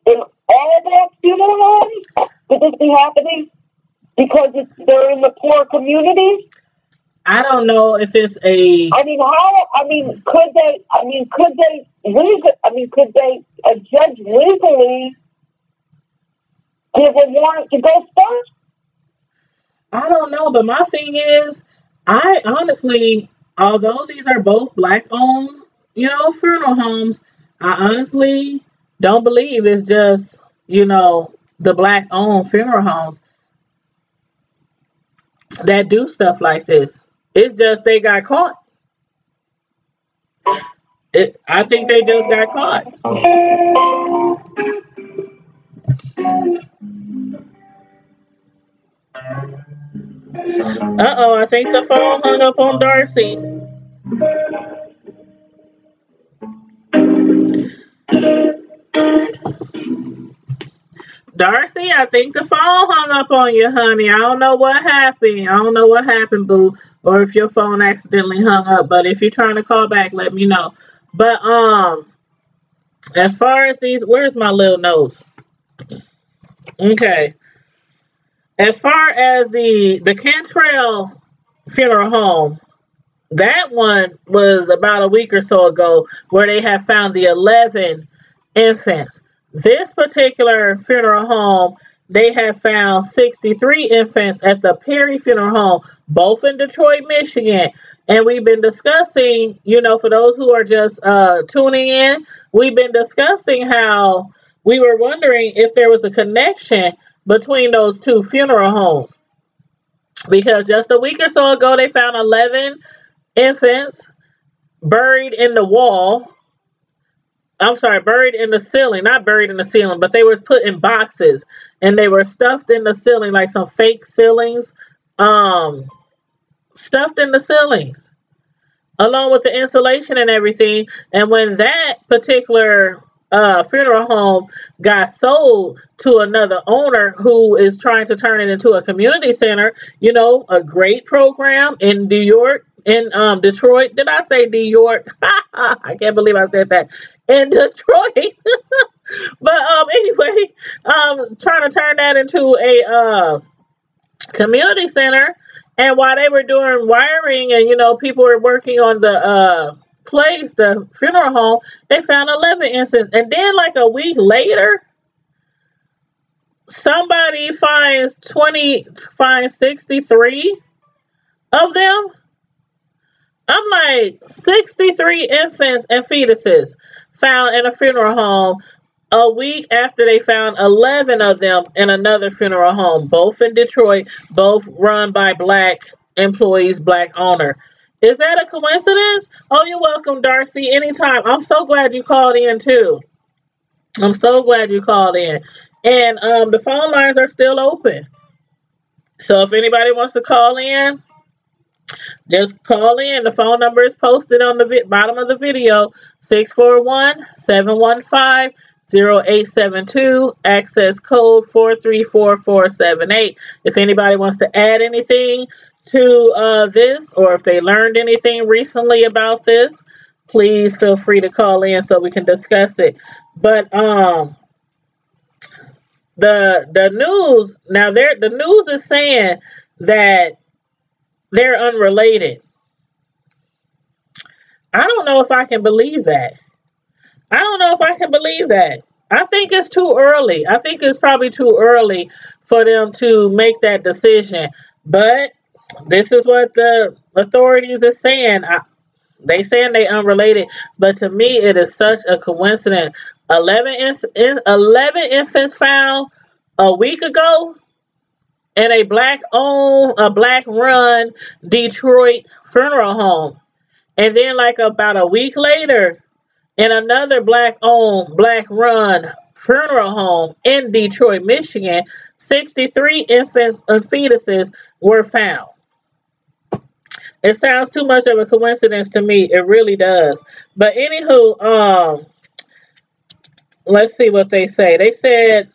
in all black funeral homes? Could this be happening because they're in the poor communities? I don't know if it's a. I mean, could they? Could they? A judge legally give a warrant to go search? I don't know, but my thing is, I honestly, although these are both black owned, funeral homes, I honestly don't believe it's just, the black owned funeral homes that do stuff like this. It's just they got caught. I think they just got caught. Uh-oh, I think the phone hung up on Darcy. Darcy, I think the phone hung up on you, honey. I don't know what happened. I don't know what happened, boo. Or if your phone accidentally hung up. But if you're trying to call back, let me know. But as far as these, where's my little notes? Okay. As far as the Cantrell funeral home, that one was about a week or so ago where they have found the 11 infants. This particular funeral home, they have found 63 infants at the Perry Funeral Home, both in Detroit, Michigan. And we've been discussing, for those who are just tuning in, we've been discussing how we were wondering if there was a connection between those two funeral homes. Because just a week or so ago, they found 11 infants buried in the wall. I'm sorry, buried in the ceiling. Not buried in the ceiling, but they were put in boxes and they were stuffed in the ceiling like some fake ceilings. Stuffed in the ceilings. along with the insulation and everything. And when that particular funeral home got sold to another owner who is trying to turn it into a community center, you know, a great program in New York, in Detroit. Did I say New York? I can't believe I said that. In Detroit. But anyway, trying to turn that into a community center. And while they were doing wiring and, you know, people were working on the place, the funeral home, they found 11 incense. And then like a week later, somebody finds 63 of them. I'm like, 63 infants and fetuses found in a funeral home a week after they found 11 of them in another funeral home, both in Detroit, both run by Black employees, Black owner. Is that a coincidence? Oh, you're welcome, Darcy. Anytime. I'm so glad you called in, too. I'm so glad you called in. And the phone lines are still open. So if anybody wants to call in, just call in. The phone number is posted on the bottom of the video, 641-715-0872, access code 434-478. If anybody wants to add anything to this, or if they learned anything recently about this, please feel free to call in so we can discuss it. But the news, now the news is saying that they're unrelated. I don't know if I can believe that. I don't know if I can believe that. I think it's too early. I think it's probably too early for them to make that decision. But this is what the authorities are saying. They saying they unrelated, but to me it is such a coincidence. 11 infants found a week ago in a Black run Detroit funeral home. And then like about a week later, in another Black owned, Black run funeral home in Detroit, Michigan, 63 infants and fetuses were found. It sounds too much of a coincidence to me. It really does. But anywho, let's see what they say. They said,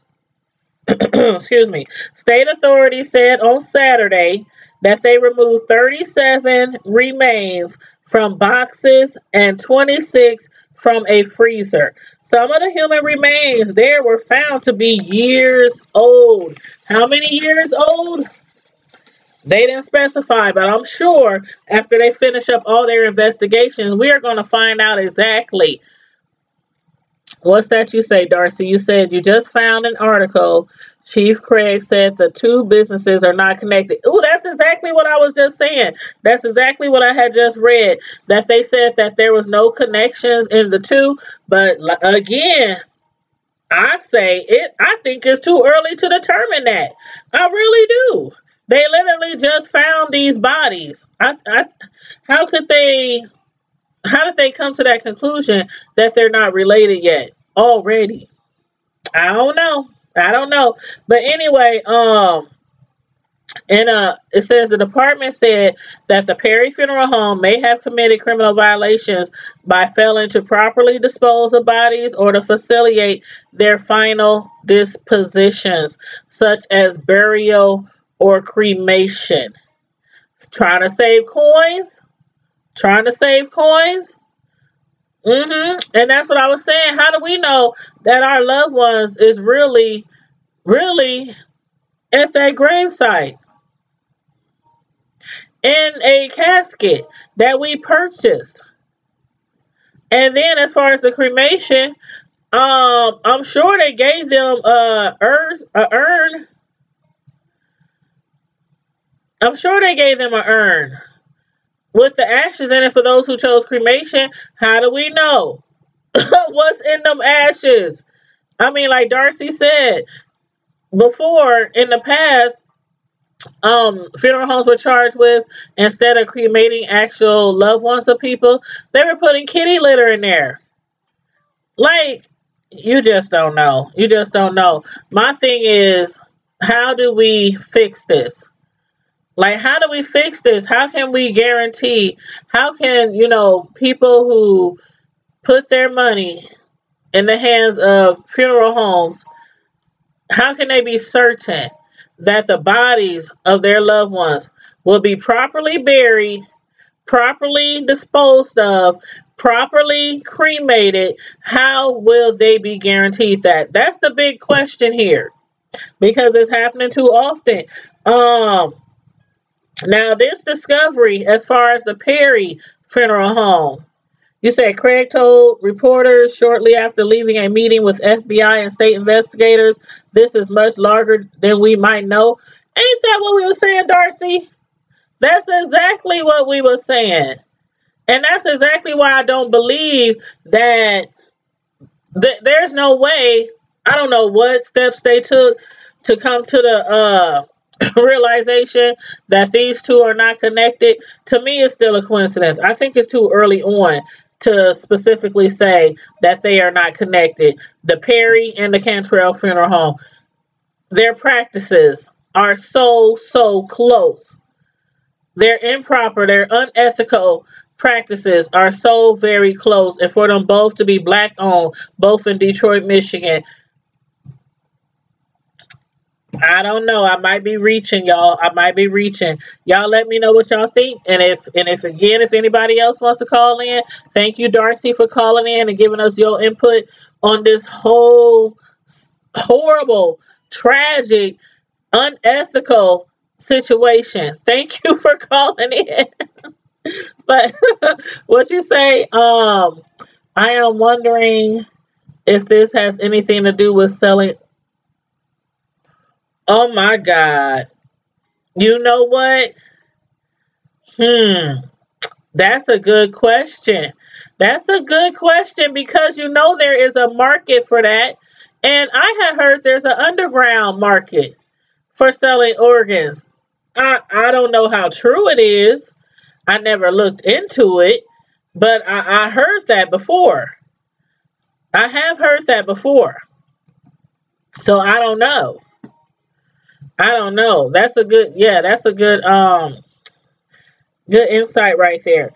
excuse me, state authorities said on Saturday that they removed 37 remains from boxes and 26 from a freezer. Some of the human remains there were found to be years old. How many years old? They didn't specify, but I'm sure after they finish up all their investigations, we are going to find out exactly. What's that you say, Darcy? You said you just found an article. Chief Craig said the two businesses are not connected. Ooh, that's exactly what I was just saying. That's exactly what I had just read. That they said that there was no connections in the two. But again, I think it's too early to determine that. I really do. They literally just found these bodies. How did they come to that conclusion that they're not related yet already? I don't know. But anyway, it says the department said that the Perry Funeral Home may have committed criminal violations by failing to properly dispose of bodies or to facilitate their final dispositions, such as burial or cremation. Trying to save coins. And that's what I was saying. How do we know that our loved ones is really, really at that gravesite in a casket that we purchased? And then as far as the cremation, I'm sure they gave them a urn. I'm sure they gave them an urn with the ashes in it for those who chose cremation. How do we know what's in them ashes? I mean, like Darcy said before, in the past, funeral homes were charged with, instead of cremating actual loved ones of people, they were putting kitty litter in there. Like, you just don't know. My thing is, how do we fix this? Like, how do we fix this? How can we guarantee? How can, people who put their money in the hands of funeral homes, how can they be certain that the bodies of their loved ones will be properly buried, properly disposed of, properly cremated? How will they be guaranteed that? That's the big question here, because it's happening too often. Now this discovery, as far as the Perry Funeral Home, you said Craig told reporters shortly after leaving a meeting with FBI and state investigators, this is much larger than we might know. Ain't that what we were saying, Darcy? That's exactly what we were saying. And that's exactly why I don't believe that there's no way. I don't know what steps they took to come to the realization that these two are not connected. To me, it's still a coincidence. I think it's too early on to specifically say that they are not connected. The Perry and the Cantrell Funeral Home, their practices are so close. Their improper, their unethical practices are so very close. And for them both to be black owned, both in Detroit, Michigan, I don't know. I might be reaching, y'all. I might be reaching. Y'all let me know what y'all think. And if anybody else wants to call in, thank you, Darcy, for calling in and giving us your input on this whole horrible, tragic, unethical situation. Thank you for calling in. But what you say? I am wondering if this has anything to do with selling. Oh my God. You know what? That's a good question. That's a good question, because there is a market for that. And I had heard there's an underground market for selling organs. I don't know how true it is. I never looked into it, but I heard that before. I have heard that before. So I don't know. That's a good, good insight right there.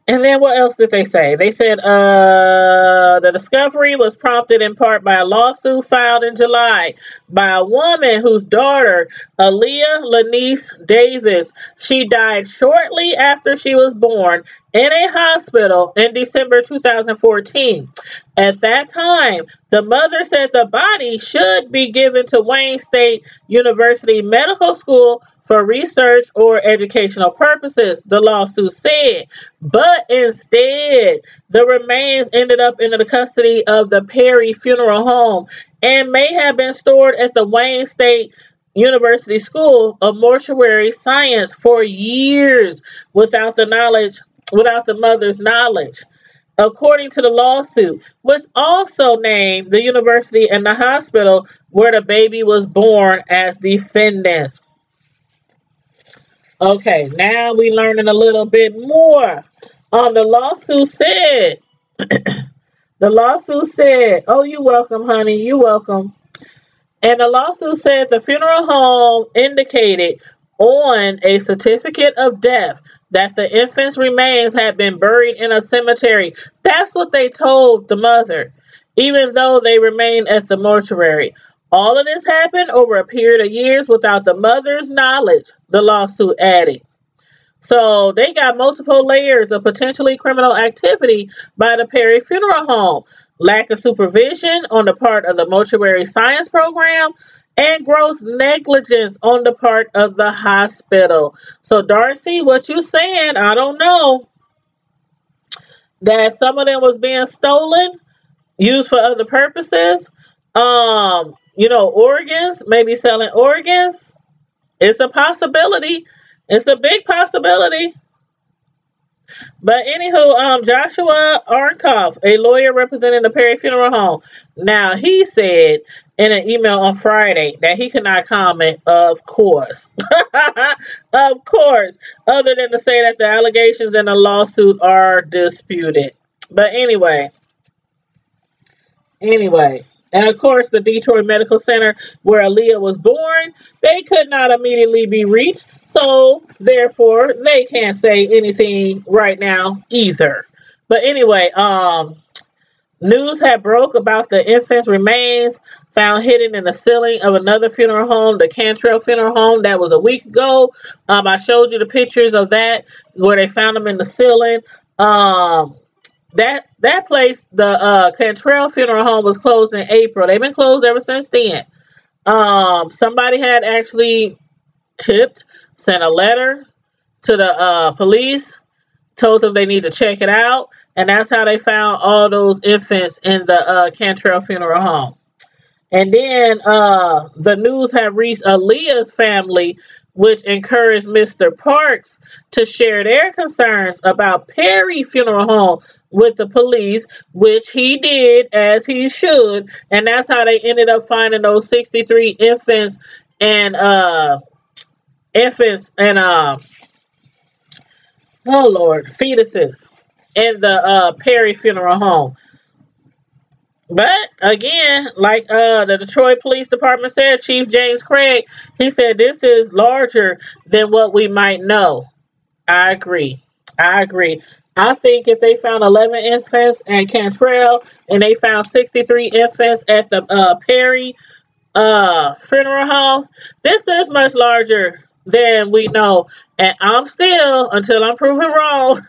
And then what else did they say? They said the discovery was prompted in part by a lawsuit filed in July by a woman whose daughter, Aaliyah Lanice Davis, she died shortly after she was born in a hospital in December 2014. At that time, the mother said the body should be given to Wayne State University Medical School for research or educational purposes, the lawsuit said. But instead, the remains ended up in the custody of the Perry Funeral Home and may have been stored at the Wayne State University School of Mortuary Science for years without the mother's knowledge. According to the lawsuit, which also named the university and the hospital where the baby was born as defendants. Okay, now we learning a little bit more. The lawsuit said, oh, you're welcome, honey, you're welcome. And the lawsuit said the funeral home indicated on a certificate of death that the infant's remains had been buried in a cemetery. That's what they told the mother, even though they remained at the mortuary. All of this happened over a period of years without the mother's knowledge, the lawsuit added. So they got multiple layers of potentially criminal activity by the Perry Funeral Home, lack of supervision on the part of the mortuary science program, and gross negligence on the part of the hospital. So Darcy, what you saying? I don't know. That some of them was being stolen, used for other purposes. Organs, maybe selling organs. It's a possibility. It's a big possibility. But anywho, Joshua Arnkoff, a lawyer representing the Perry Funeral Home, now he said in an email on Friday that he could not comment, of course. Of course, other than to say that the allegations in the lawsuit are disputed. But anyway, And of course, the Detroit Medical Center where Aaliyah was born, they could not immediately be reached. So, therefore, they can't say anything right now either. But anyway, news had broke about the infant's remains found hidden in the ceiling of another funeral home, the Cantrell Funeral Home. That was a week ago. I showed you the pictures of that where they found them in the ceiling. That place, the Cantrell Funeral Home, was closed in April. They've been closed ever since then. Somebody had actually sent a letter to the police, told them they need to check it out, and that's how they found all those infants in the Cantrell Funeral Home. And then the news had reached Aaliyah's family, which encouraged Mr. Parks to share their concerns about Perry Funeral Home with the police, which he did, as he should. And that's how they ended up finding those 63 infants and oh Lord, fetuses in the Perry Funeral Home. But again, like the Detroit Police Department said, Chief James Craig, he said this is larger than what we might know. I agree. I think if they found 11 infants at Cantrell and they found 63 infants at the Perry funeral home, this is much larger than we know. And I'm still, until I'm proven wrong,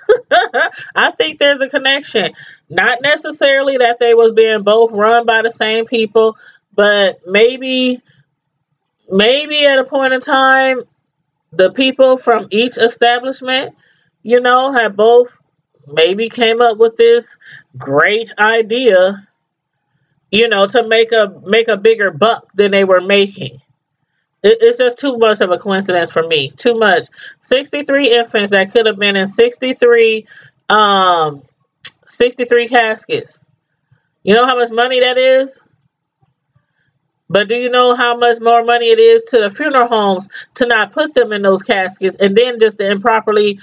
I think there's a connection. Not necessarily that they was being both run by the same people, but maybe at a point in time, the people from each establishment, have both maybe came up with this great idea, to make a bigger buck than they were making. It's just too much of a coincidence for me. Too much. 63 infants that could have been in 63 caskets. You know how much money that is? But do you know how much more money it is to the funeral homes to not put them in those caskets and then just to improperly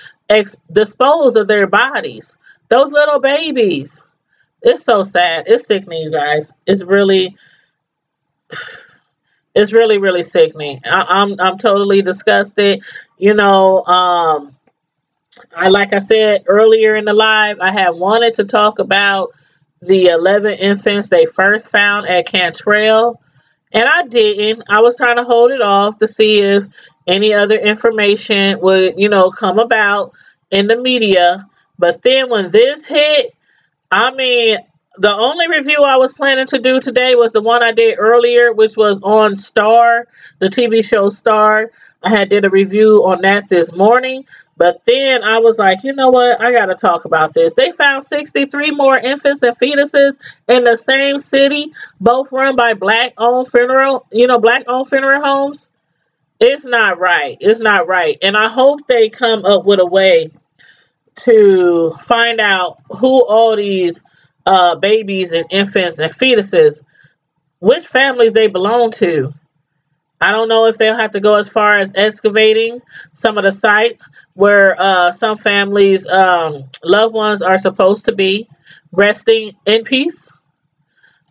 dispose of their bodies? Those little babies. It's so sad. It's sickening, you guys. It's really, really sickening. I'm totally disgusted. Like I said earlier in the live, I had wanted to talk about the 11 infants they first found at Cantrell, and I didn't. I was trying to hold it off to see if any other information would, come about in the media. But then when this hit, I mean, the only review I was planning to do today was the one I did earlier, which was on Star, the TV show Star. I did a review on that this morning. But then I was like, you know what? I got to talk about this. They found 63 more infants and fetuses in the same city, both run by black-owned funeral homes. It's not right. It's not right. And I hope they come up with a way to find out who all these babies and infants and fetuses, which families they belong to. I don't know if they'll have to go as far as excavating some of the sites where some families' loved ones are supposed to be resting in peace.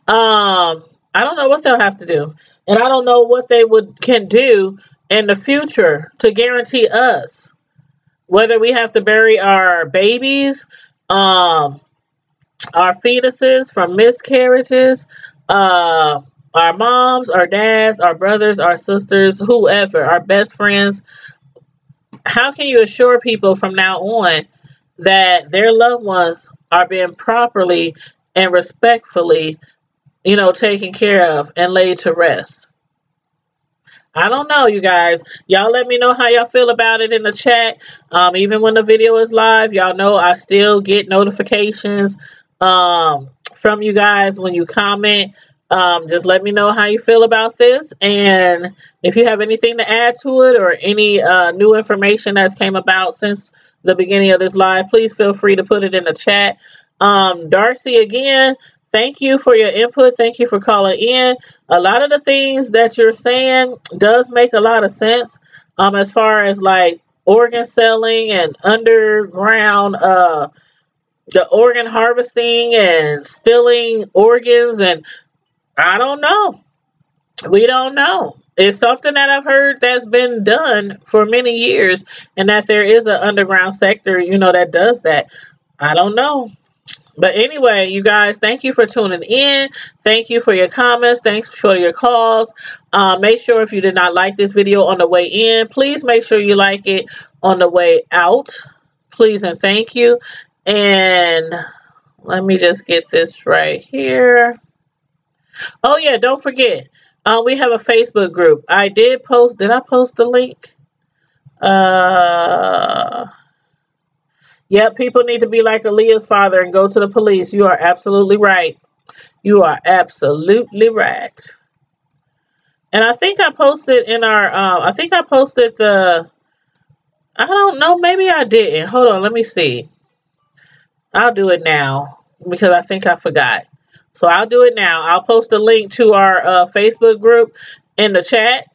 I don't know what they'll have to do. And I don't know what they can do in the future to guarantee us whether we have to bury our babies, our fetuses from miscarriages, our moms, our dads, our brothers, our sisters, whoever, our best friends. How can you assure people from now on that their loved ones are being properly and respectfully, taken care of and laid to rest? I don't know, you guys. Y'all let me know how y'all feel about it in the chat. Even when the video is live, y'all know I still get notifications from you guys when you comment. Just let me know how you feel about this. And if you have anything to add to it or any new information that's came about since the beginning of this live, please feel free to put it in the chat. Darcy, again, thank you for your input. Thank you for calling in. A lot of the things that you're saying does make a lot of sense as far as like organ selling and underground the organ harvesting and stealing organs and I don't know. We don't know. It's something that I've heard that's been done for many years, and that there is an underground sector, that does that. I don't know. But anyway, you guys, thank you for tuning in. Thank you for your comments. Thanks for your calls. Make sure if you did not like this video on the way in, please make sure you like it on the way out. Please and thank you. And let me just get this right here. Oh yeah, don't forget. We have a Facebook group. I did post. Did I post the link? Yep, people need to be like Aaliyah's father and go to the police. You are absolutely right. You are absolutely right. And I think I posted in our, I think I posted the, I don't know, maybe I didn't. Hold on, let me see. I'll do it now because I think I forgot. So I'll do it now. I'll post a link to our Facebook group in the chat.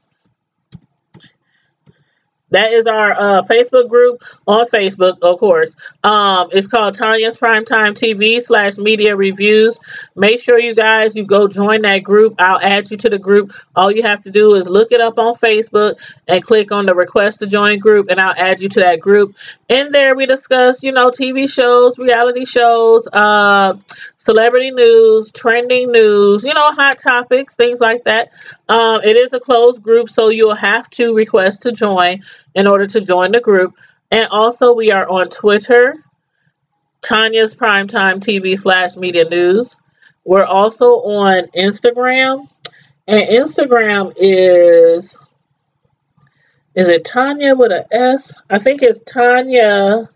That is our Facebook group on Facebook, of course. It's called Tanya's Primetime TV /media reviews. Make sure you guys, you go join that group. I'll add you to the group. All you have to do is look it up on Facebook and click on the request to join group, and I'll add you to that group. In there, we discuss, TV shows, reality shows, celebrity news, trending news, hot topics, things like that. It is a closed group, so you'll have to request to join in order to join the group. And also we are on Twitter, Tanya's Primetime TV /media news. We're also on Instagram, and Instagram is it Tanya with an S? I think it's Tanya.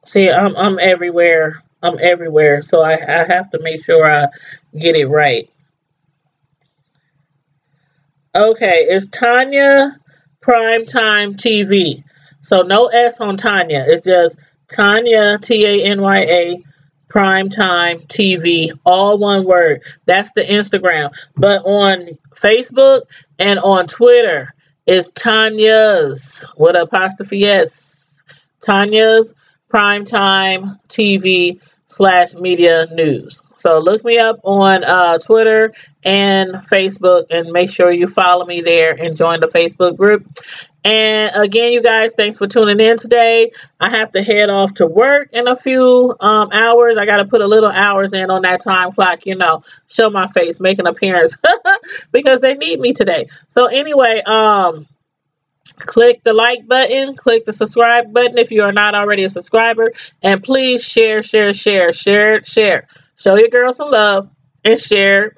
See, I'm everywhere. I'm everywhere, so I have to make sure I get it right. Okay, it's Tanya Primetime TV. So no S on Tanya. It's just Tanya, Tanya, Primetime TV. All one word. That's the Instagram. But on Facebook and on Twitter, it's Tanya's with apostrophe S. Tanya's Primetime TV /media news. So look me up on Twitter and Facebook, and make sure you follow me there and join the Facebook group. And again, you guys, thanks for tuning in today. I have to head off to work in a few hours. I got to put a little hours in on that time clock, show my face, make an appearance because they need me today. So anyway, click the like button, click the subscribe button if you are not already a subscriber, and please share. Show your girl some love and share.